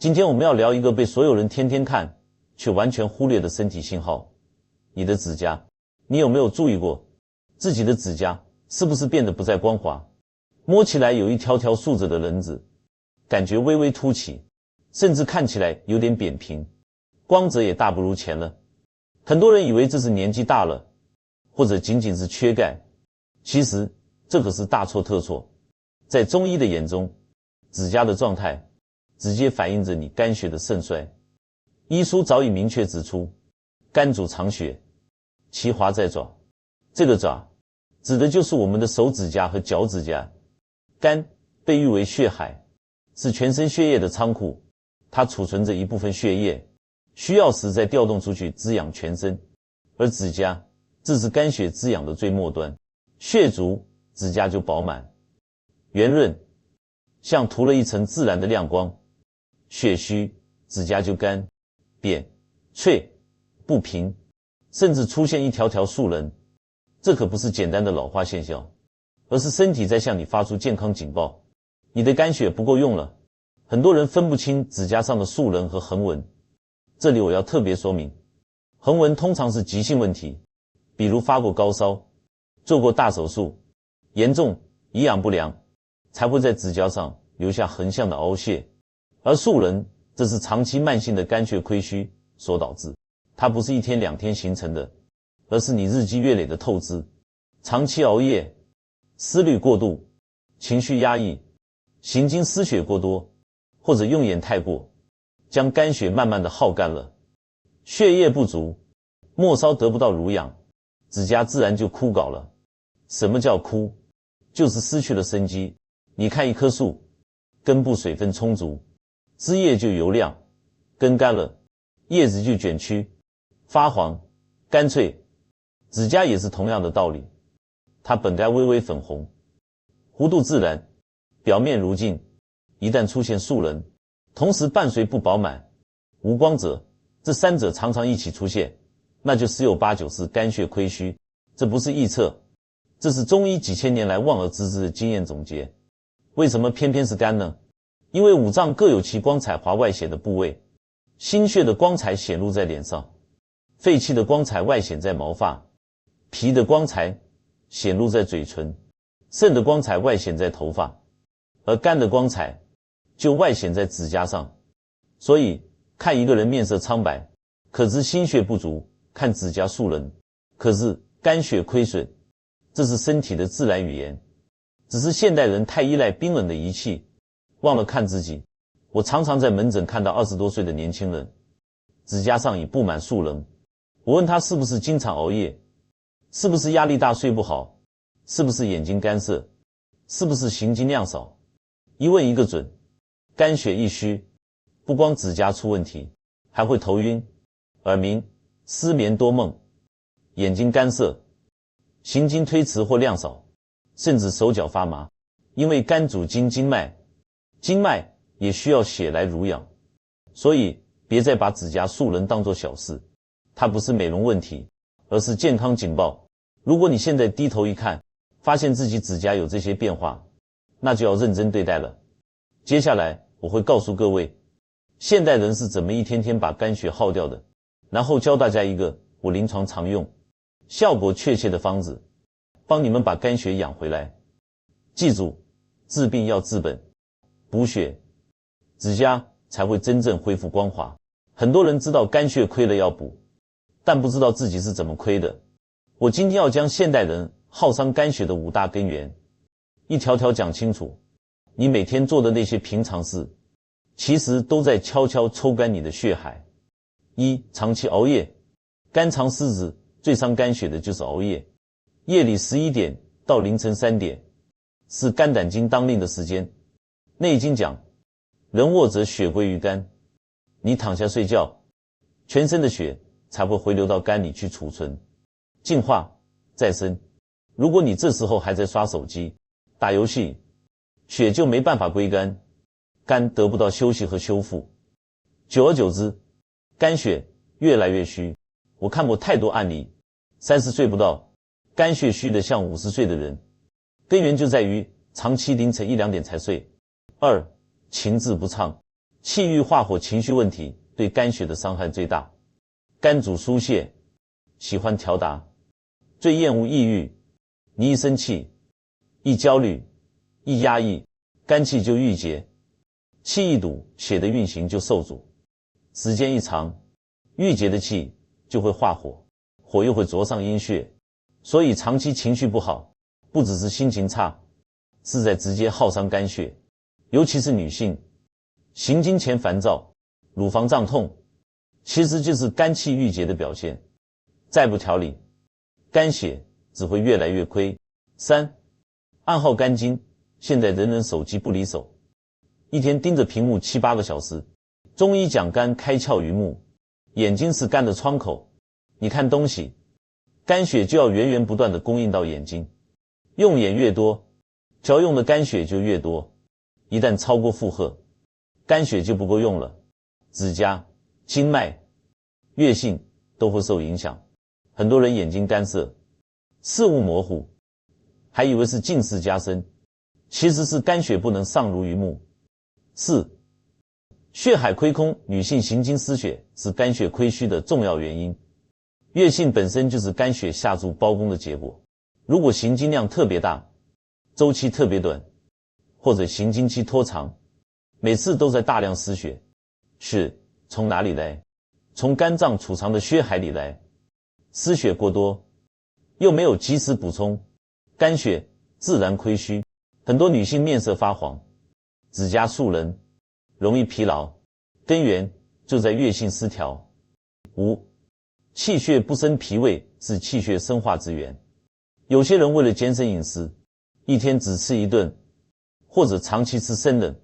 今天我们要聊一个被所有人天天看，却完全忽略的身体信号——你的指甲。你有没有注意过，自己的指甲是不是变得不再光滑，摸起来有一条条竖着的棱子，感觉微微凸起，甚至看起来有点扁平，光泽也大不如前了。很多人以为这是年纪大了，或者仅仅是缺钙，其实这可是大错特错。在中医的眼中，指甲的状态直接反映着你肝血的盛衰。医书早已明确指出，肝主藏血，其华在爪。这个爪指的就是我们的手指甲和脚趾甲。肝被誉为血海，是全身血液的仓库，它储存着一部分血液，需要时再调动出去滋养全身。而指甲这是肝血滋养的最末端，血足，指甲就饱满圆润，像涂了一层自然的亮光；血虚，指甲就干扁脆不平，甚至出现一条条竖棱。这可不是简单的老化现象，而是身体在向你发出健康警报，你的肝血不够用了。很多人分不清指甲上的竖棱和横纹，这里我要特别说明，横纹通常是急性问题，比如发过高烧，做过大手术，严重营养不良，才会在指甲上留下横向的凹陷。而竖棱这是长期慢性的肝血亏虚所导致，它不是一天两天形成的，而是你日积月累的透支，长期熬夜，思虑过度，情绪压抑，行经失血过多，或者用眼太过，将肝血慢慢的耗干了，血液不足，末梢得不到濡养，指甲自然就枯槁了。什么叫枯？就是失去了生机。你看一棵树，根部水分充足，枝叶就油亮，根干了，叶子就卷曲发黄干脆。指甲也是同样的道理，它本该微微粉红，弧度自然，表面如镜，一旦出现竖棱，同时伴随不饱满无光泽，这三者常常一起出现，那就十有八九是肝血亏虚。这不是臆测，这是中医几千年来望而知之的经验总结。为什么偏偏是肝呢？因为五脏各有其光彩华外显的部位，心血的光彩显露在脸上，肺气的光彩外显在毛发，脾的光彩显露在嘴唇，肾的光彩外显在头发，而肝的光彩就外显在指甲上。所以看一个人面色苍白，可知心血不足；看指甲竖棱，可知肝血亏损。这是身体的自然语言，只是现代人太依赖冰冷的仪器，忘了看自己。我常常在门诊看到20多岁的年轻人，指甲上已布满竖棱。我问他是不是经常熬夜，是不是压力大睡不好，是不是眼睛干涩，是不是行经量少，一问一个准。肝血一虚，不光指甲出问题，还会头晕、耳鸣、失眠多梦，眼睛干涩，行经推迟或量少，甚至手脚发麻。因为肝主经脉，经脉也需要血来濡养，所以别再把指甲竖棱当作小事，它不是美容问题，而是健康警报。如果你现在低头一看，发现自己指甲有这些变化，那就要认真对待了。接下来我会告诉各位，现代人是怎么一天天把肝血耗掉的，然后教大家一个我临床常用、效果确切的方子，帮你们把肝血养回来。记住，治病要治本，补血，指甲才会真正恢复光滑。很多人知道肝血亏了要补，但不知道自己是怎么亏的。我今天要将现代人耗伤肝血的5大根源一条条讲清楚。你每天做的那些平常事，其实都在悄悄抽干你的血海。1. 长期熬夜。肝藏湿质，最伤肝血的就是熬夜。夜里11点到凌晨3点是肝胆经当令的时间。内经讲，人卧则血归于肝，你躺下睡觉，全身的血才会回流到肝里去储存、净化、再生。如果你这时候还在刷手机、打游戏，血就没办法归肝，肝得不到休息和修复，久而久之，肝血越来越虚。我看过太多案例，30岁不到，肝血虚的像50岁的人。根源就在于长期凌晨1、2点才睡。2. 情志不畅。气郁化火情绪问题对肝血的伤害最大。肝主疏泄，喜欢调达，最厌恶抑郁。你一生气，一焦虑，一压抑，肝气就郁结，气一堵，血的运行就受阻，时间一长，郁结的气就会化火，火又会灼伤阴血，所以长期情绪不好，不只是心情差，是在直接耗伤肝血。尤其是女性，行经前烦躁，乳房胀痛，其实就是肝气郁结的表现。再不调理，肝血只会越来越亏。3. 暗耗肝经，现在人人手机不离手，一天盯着屏幕7、8个小时。中医讲肝开窍于目，眼睛是肝的窗口，你看东西，肝血就要源源不断地供应到眼睛，用眼越多，调用的肝血就越多，一旦超过负荷，肝血就不够用了，指甲、经脉、月性都会受影响。很多人眼睛干涩，视物模糊，还以为是近视加深，其实是肝血不能上濡于目。4. 血海亏空，女性行经失血是肝血亏虚的重要原因。月性本身就是肝血下注包攻的结果，如果行经量特别大，周期特别短，或者行经期拖长，每次都在大量失血，血从哪里来？从肝脏储藏的血海里来。失血过多，又没有及时补充，肝血自然亏虚，很多女性面色发黄，指甲素人，容易疲劳，根源就在月性失调。5. 气血不生脾胃是气血生化之源。有些人为了节省饮食，一天只吃一顿，或者长期吃生冷、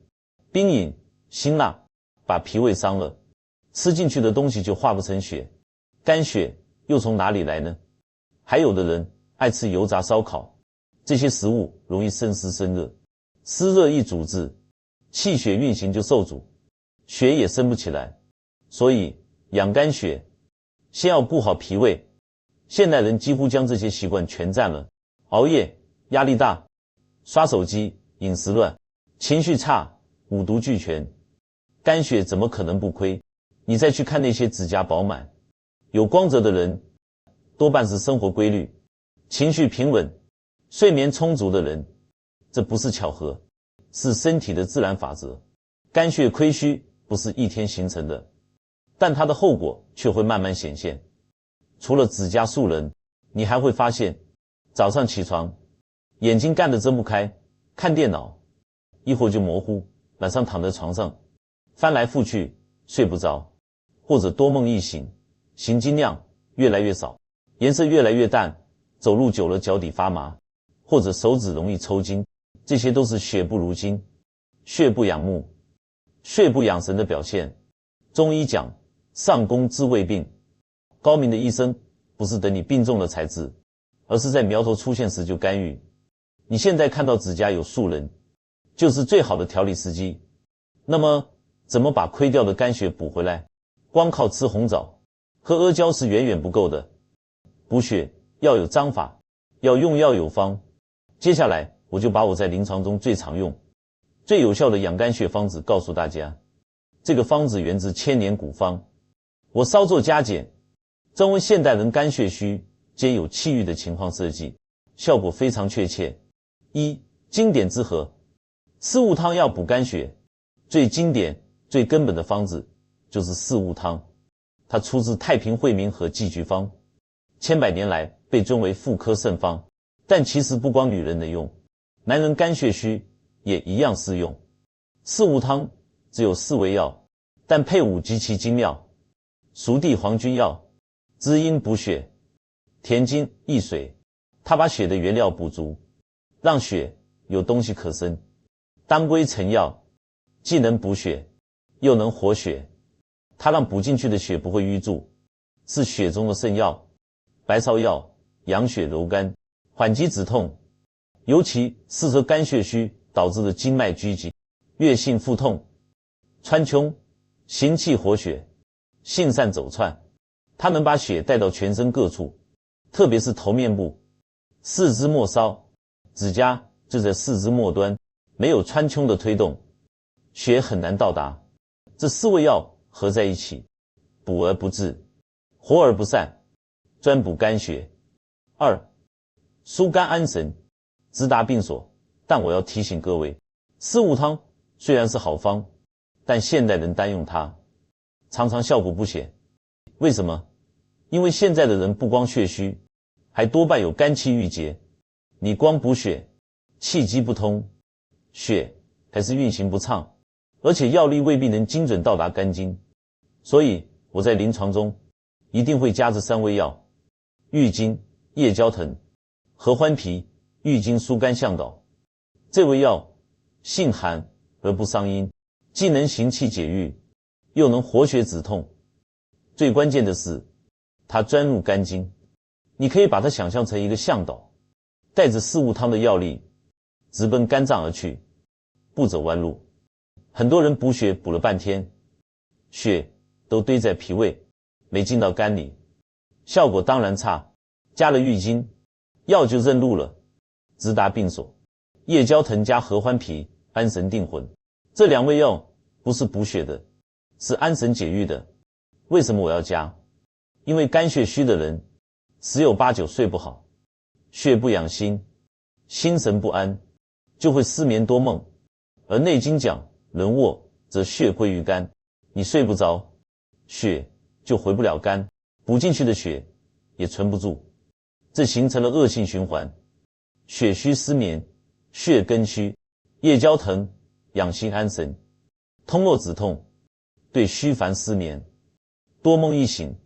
冰饮、辛辣，把脾胃伤了，吃进去的东西就化不成血，肝血又从哪里来呢？还有的人爱吃油炸烧烤，这些食物容易生湿生热，湿热一阻滞，气血运行就受阻，血也生不起来。所以养肝血先要顾好脾胃。现代人几乎将这些习惯全占了，熬夜、压力大、刷手机、饮食乱、情绪差，五毒俱全，肝血怎么可能不亏？你再去看那些指甲饱满、有光泽的人，多半是生活规律、情绪平稳、睡眠充足的人，这不是巧合，是身体的自然法则。肝血亏虚不是一天形成的，但它的后果却会慢慢显现。除了指甲素人，你还会发现早上起床眼睛干得睁不开，看电脑一会儿就模糊，晚上躺在床上翻来覆去睡不着，或者多梦易醒，行经量越来越少，颜色越来越淡，走路久了脚底发麻，或者手指容易抽筋，这些都是血不如精，血不养目，血不养神的表现。中医讲上工治未病，高明的医生不是等你病重了才治，而是在苗头出现时就干预。你现在看到指甲有素人，就是最好的调理时机。那么怎么把亏掉的肝血补回来？光靠吃红枣、喝阿胶是远远不够的，补血要有章法，要用药有方。接下来我就把我在临床中最常用、最有效的养肝血方子告诉大家。这个方子源自千年古方，我稍作加减，专为现代人肝血虚兼有气郁的情况设计，效果非常确切。1. 经典之和，四物汤要补肝血，最经典最根本的方子就是四物汤，它出自太平惠民和剂局方，千百年来被尊为妇科圣方。但其实不光女人能用，男人肝血虚也一样适用。四物汤只有4味药，但配伍极其精妙。熟地黄君药，滋阴补血，填精益水，它把血的原料补足，让血有东西可生。当归陈药，既能补血又能活血，它让补进去的血不会淤住，是血中的圣药。白芍药养血柔肝，缓急止痛，尤其适合肝血虚导致的经脉拘急、月性腹痛、穿胸、行气活血、性散走窜，它能把血带到全身各处，特别是头面部、四肢末梢，指甲就在四肢末端，没有穿胸的推动，血很难到达，这4味药合在一起，补而不滞，活而不散，专补肝血。2. 疏肝安神，直达病所。但我要提醒各位，四物汤虽然是好方，但现代人单用它，常常效果不显。为什么？因为现在的人不光血虚，还多半有肝气郁结。你光补血，气机不通，血还是运行不畅，而且药力未必能精准到达肝经。所以我在临床中一定会加这3味药：郁金、夜交藤、合欢皮。郁金疏肝向导，这味药性寒而不伤阴，既能行气解郁，又能活血止痛。最关键的是，它专入肝经，你可以把它想象成一个向导，带着四物汤的药力，直奔肝脏而去，不走弯路。很多人补血补了半天，血都堆在脾胃，没进到肝里，效果当然差。加了郁金，药就认路了，直达病所。夜交藤加合欢皮，安神定魂。这2味药不是补血的，是安神解郁的。为什么我要加？因为肝血虚的人10有8九睡不好，血不养心，心神不安，就会失眠多梦。而内经讲人卧则血归于肝，你睡不着，血就回不了肝，补进去的血也存不住，这形成了恶性循环。血虚失眠，血根虚，夜交藤养心安神，通络止痛，对虚烦失眠、多梦易醒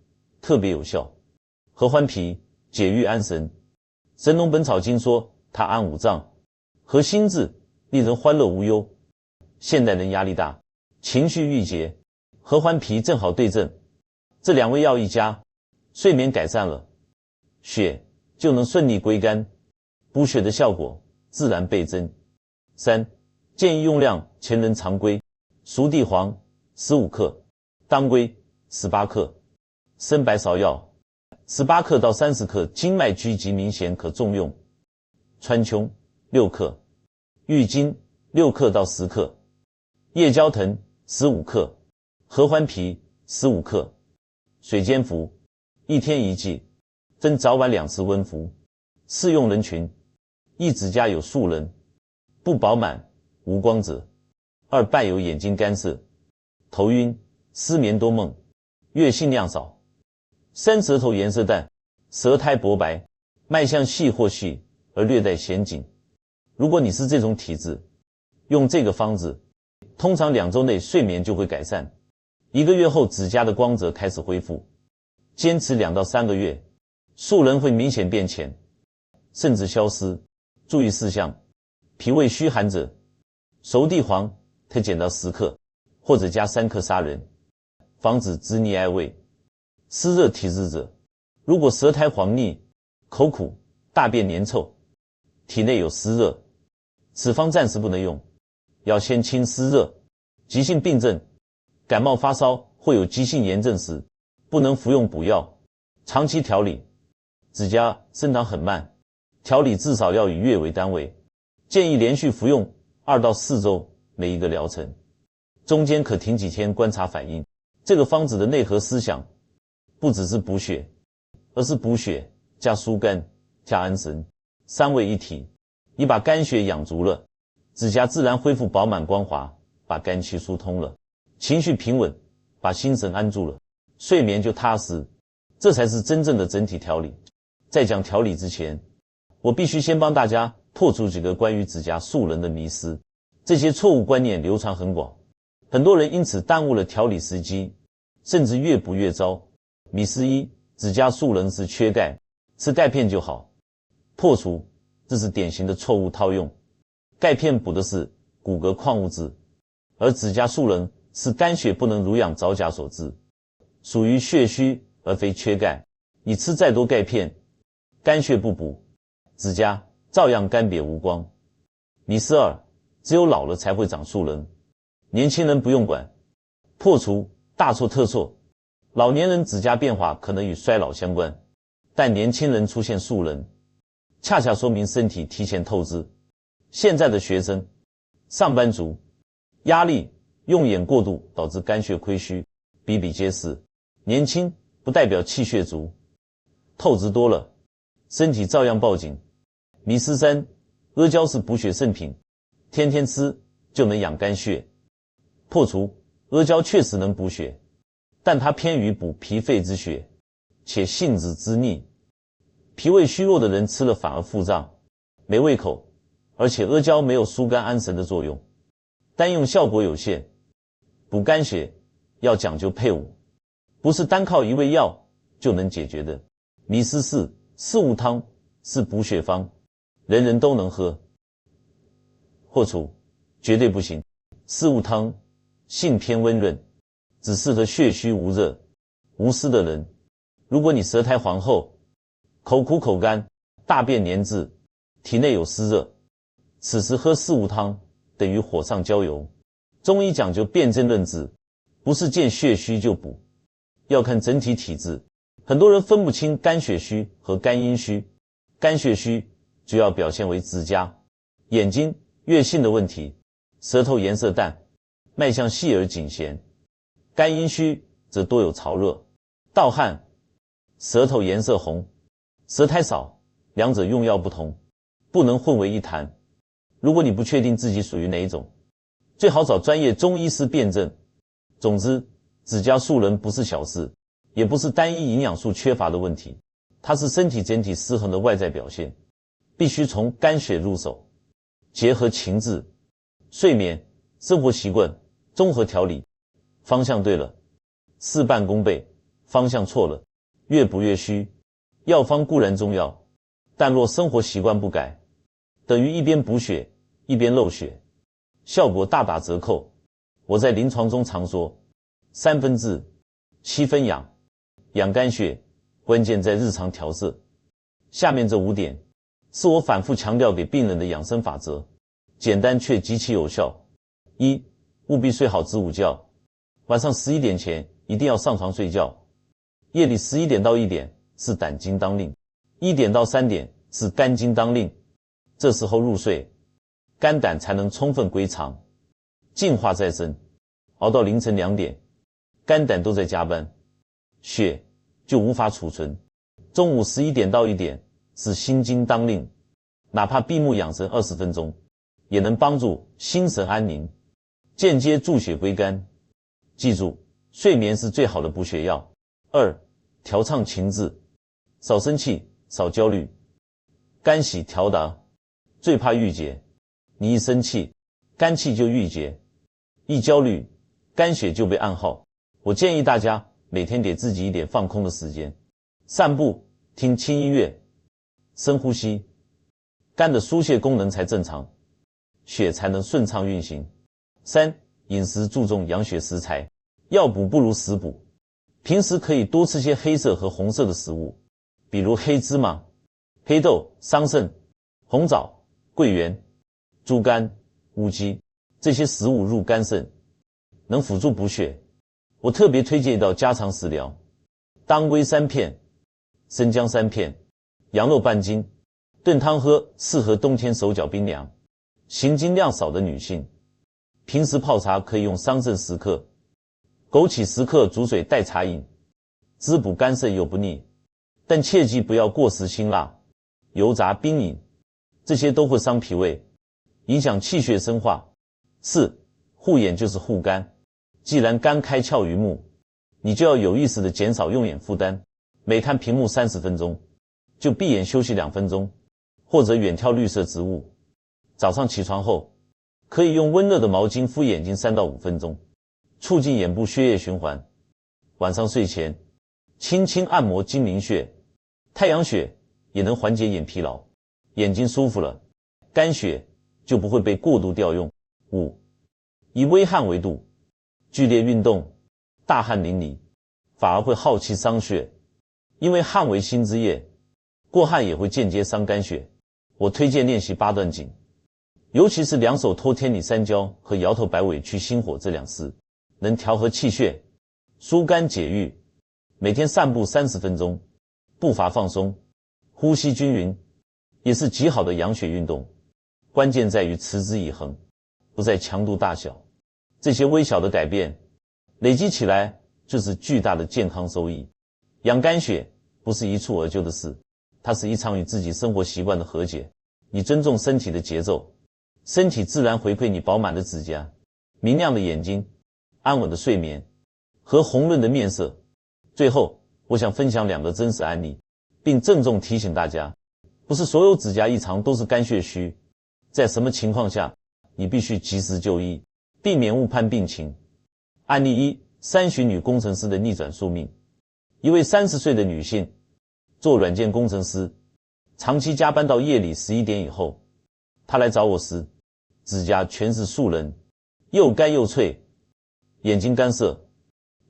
特别有效。合欢皮解郁安神，神农本草经说它安五脏，和心智，令人欢乐无忧。现代人压力大，情绪郁结，合欢皮正好对症。这2味药一加，睡眠改善了，血就能顺利归肝，补血的效果自然倍增。3. 建议用量前人常规：熟地黄15克，当归18克，生白芍药18克到30克，经脉拘急明显可重用。川芎6克，郁金6克到10克，夜交藤15克，合欢皮15克，水煎服，1天1剂，分早晚2次温服。适用人群：一指甲有素人，不饱满无光泽；2伴有眼睛干涩、头晕、失眠多梦、月经量少；3舌头颜色淡，舌苔薄白，脉象细或细而略带弦紧。如果你是这种体质，用这个方子，通常2周内睡眠就会改善，1个月后指甲的光泽开始恢复，坚持2到3个月，素人会明显变浅，甚至消失。注意事项：脾胃虚寒者，熟地黄可减到10克，或者加3克砂仁，防止滋腻碍味。湿热体质者，如果舌苔黄腻、口苦、大便黏臭，体内有湿热，此方暂时不能用，要先清湿热。急性病症，感冒发烧或有急性炎症时，不能服用补药，长期调理。指甲生长很慢，调理至少要以月为单位，建议连续服用2到4周每一个疗程，中间可停几天观察反应。这个方子的内核思想不只是补血，而是补血加疏肝加安神，3位一体。你把肝血养足了，指甲自然恢复饱满光滑，把肝气疏通了，情绪平稳，把心神安住了，睡眠就踏实。这才是真正的整体调理。在讲调理之前，我必须先帮大家破除几个关于指甲素人的迷思。这些错误观念流传很广，很多人因此耽误了调理时机，甚至越补越糟。迷思1：指甲素人是缺钙，吃钙片就好。破除，这是典型的错误套用。钙片补的是骨骼矿物质，而指甲素人是肝血不能濡养早甲所致，属于血虚而非缺钙。你吃再多钙片，肝血不补，指甲照样干瘪无光。迷思2：只有老了才会长素人，年轻人不用管。破除，大错特错。老年人指甲变化可能与衰老相关，但年轻人出现素人，恰恰说明身体提前透支。现在的学生、上班族，压力用眼过度导致肝血亏虚，比比皆是。年轻不代表气血足，透支多了，身体照样报警。迷思3，阿胶是补血圣品，天天吃就能养肝血。破除，阿胶确实能补血，但它偏于补脾肺之血，且性质滋腻，脾胃虚弱的人吃了反而腹胀，没胃口，而且阿胶没有疏肝安神的作用，单用效果有限。补肝血要讲究配伍，不是单靠一味药就能解决的。迷思4，四物汤是补血方，人人都能喝。破除，绝对不行。四物汤性偏温润，只适合血虚无热、无湿的人。如果你舌苔黄厚、口苦口干、大便黏滞、体内有湿热，此时喝四物汤等于火上浇油。中医讲究辨证论治，不是见血虚就补，要看整体体质。很多人分不清肝血虚和肝阴虚。肝血虚主要表现为指甲、眼睛、月性的问题，舌头颜色淡，脉象细而紧弦。肝阴虚则多有潮热、盗汗，舌头颜色红，舌苔少，两者用药不同，不能混为一谈。如果你不确定自己属于哪一种，最好找专业中医师辨证。总之，指甲素人不是小事，也不是单一营养素缺乏的问题，它是身体整体失衡的外在表现，必须从肝血入手，结合情志、睡眠、生活习惯综合调理。方向对了，事半功倍；方向错了，越补越虚。药方固然重要，但若生活习惯不改，等于一边补血一边漏血，效果大打折扣。我在临床中常说，3分治，7分养。养肝血关键在日常调摄。下面这5点是我反复强调给病人的养生法则，简单却极其有效。1. 务必睡好子午觉，晚上11点前一定要上床睡觉。夜里11点到1点是胆经当令，1点到3点是肝经当令，这时候入睡，肝胆才能充分归藏，净化再生。熬到凌晨2点，肝胆都在加班，血就无法储存。中午11点到1点是心经当令，哪怕闭目养神20分钟，也能帮助心神安宁，间接助血归肝。记住，睡眠是最好的补血药。2. 调畅情志，少生气，少焦虑。肝喜调达，最怕郁结。你一生气，肝气就郁结；一焦虑，肝血就被暗耗。我建议大家每天给自己一点放空的时间，散步，听轻音乐，深呼吸，肝的疏泄功能才正常，血才能顺畅运行。3. 饮食注重养血食材，药补不如食补。平时可以多吃些黑色和红色的食物，比如黑芝麻、黑豆、桑葚、红枣、桂圆、猪肝、乌鸡，这些食物入肝肾，能辅助补血。我特别推荐一道家常食疗：当归3片，生姜3片，羊肉半斤，炖汤喝，适合冬天手脚冰凉、行经量少的女性。平时泡茶可以用桑葚10克、枸杞10克煮水代茶饮，滋补肝肾又不腻，但切记不要过食辛辣、油炸、冰饮，这些都会伤脾胃，影响气血生化。4. 护眼就是护肝，既然肝开窍于目，你就要有意识地减少用眼负担，每看屏幕30分钟，就闭眼休息2分钟，或者远眺绿色植物。早上起床后，可以用温热的毛巾敷眼睛3到5分钟，促进眼部血液循环。晚上睡前，轻轻按摩睛明穴、太阳穴，也能缓解眼疲劳。眼睛舒服了，肝血就不会被过度调用。5. 以微汗为度，剧烈运动、大汗淋漓，反而会耗气伤血，因为汗为心之液，过汗也会间接伤肝血。我推荐练习8段锦，尤其是2手托天女三焦和摇头摆尾去心火这2式，能调和气血，疏肝解郁。每天散步30分钟，步伐放松，呼吸均匀，也是极好的养血运动。关键在于持之以恒，不在强度大小。这些微小的改变累积起来就是巨大的健康收益。养肝血不是一蹴而就的事，它是一场与自己生活习惯的和解。你尊重身体的节奏，身体自然回馈你饱满的指甲、明亮的眼睛、安稳的睡眠和红润的面色。最后，我想分享2个真实案例，并郑重提醒大家，不是所有指甲异常都是肝血虚，在什么情况下你必须及时就医，避免误判病情。案例1： 30女工程师的逆转宿命。一位30岁的女性，做软件工程师，长期加班到夜里11点以后，她来找我时，指甲全是素人，又干又脆，眼睛干涩，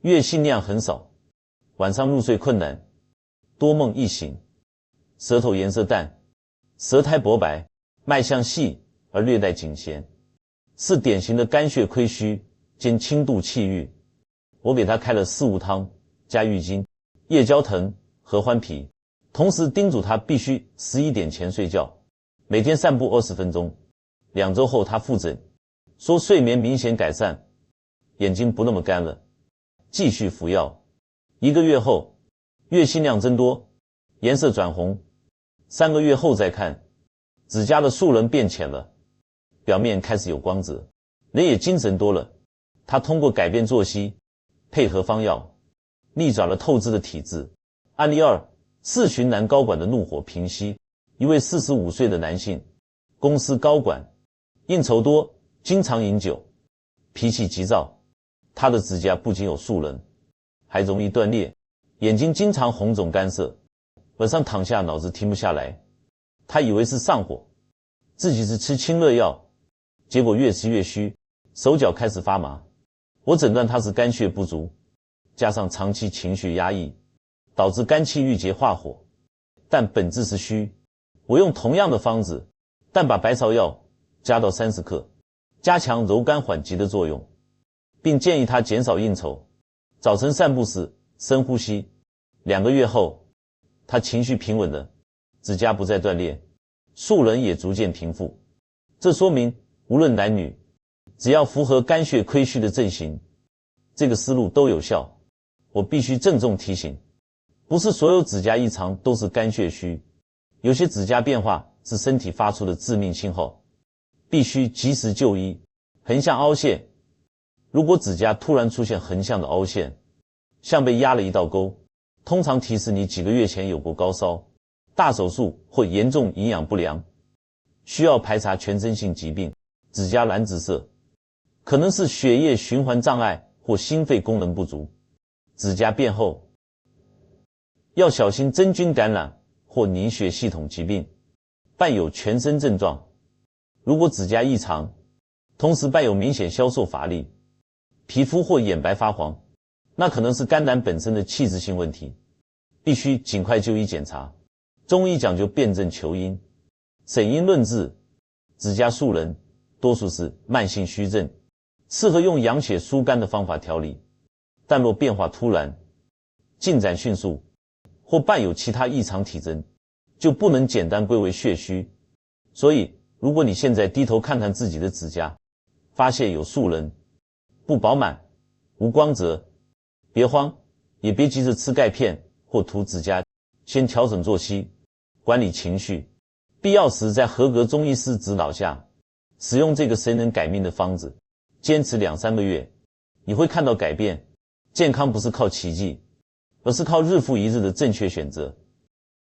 月性量很少，晚上入睡困难，多梦易醒，舌头颜色淡，舌苔薄白，脉象细而略带紧弦，是典型的肝血亏虚兼轻度气郁。我给她开了四物汤加郁金、夜交藤、合欢皮，同时叮嘱她必须11点前睡觉，每天散步20分钟。2周后她复诊，说睡眠明显改善，眼睛不那么干了，继续服药。1个月后，月性量增多，颜色转红。3个月后再看，指甲的素人变浅了，表面开始有光泽，人也精神多了。她通过改变作息，配合方药，逆转了透支的体质。案例2：4旬男高管的怒火平息。一位45岁的男性，公司高管，应酬多，经常饮酒，脾气急躁。他的指甲不仅有素人，还容易断裂，眼睛经常红肿干涩，晚上躺下脑子停不下来。他以为是上火，自己是吃清热药，结果越吃越虚，手脚开始发麻。我诊断他是肝血不足，加上长期情绪压抑，导致肝气郁结化火，但本质是虚。我用同样的方子，但把百草药加到30克，加强柔肝缓急的作用，并建议他减少应酬，早晨散步时深呼吸。2个月后，他情绪平稳了，指甲不再断裂，素人也逐渐平复。这说明无论男女，只要符合肝血亏虚的症型，这个思路都有效。我必须郑重提醒，不是所有指甲异常都是肝血虚，有些指甲变化是身体发出的致命信号，必须及时就医。横向凹陷，如果指甲突然出现横向的凹陷，像被压了一道沟，通常提示你几个月前有过高烧、大手术或严重营养不良，需要排查全身性疾病。指甲蓝紫色，可能是血液循环障碍或心肺功能不足。指甲变厚，要小心真菌感染或凝血系统疾病。伴有全身症状，如果指甲异常，同时伴有明显消瘦乏力，皮肤或眼白发黄，那可能是肝胆本身的器质性问题，必须尽快就医检查。中医讲究辨证求因，审因论治。指甲素人多数是慢性虚症，适合用养血疏肝的方法调理，但若变化突然、进展迅速或伴有其他异常体征，就不能简单归为血虚。所以如果你现在低头看看自己的指甲，发现有素人、不饱满、无光泽，别慌，也别急着吃钙片或涂指甲，先调整作息，管理情绪，必要时在合格中医师指导下使用这个神能改命的方子，坚持2-3个月，你会看到改变。健康不是靠奇迹，而是靠日复一日的正确选择。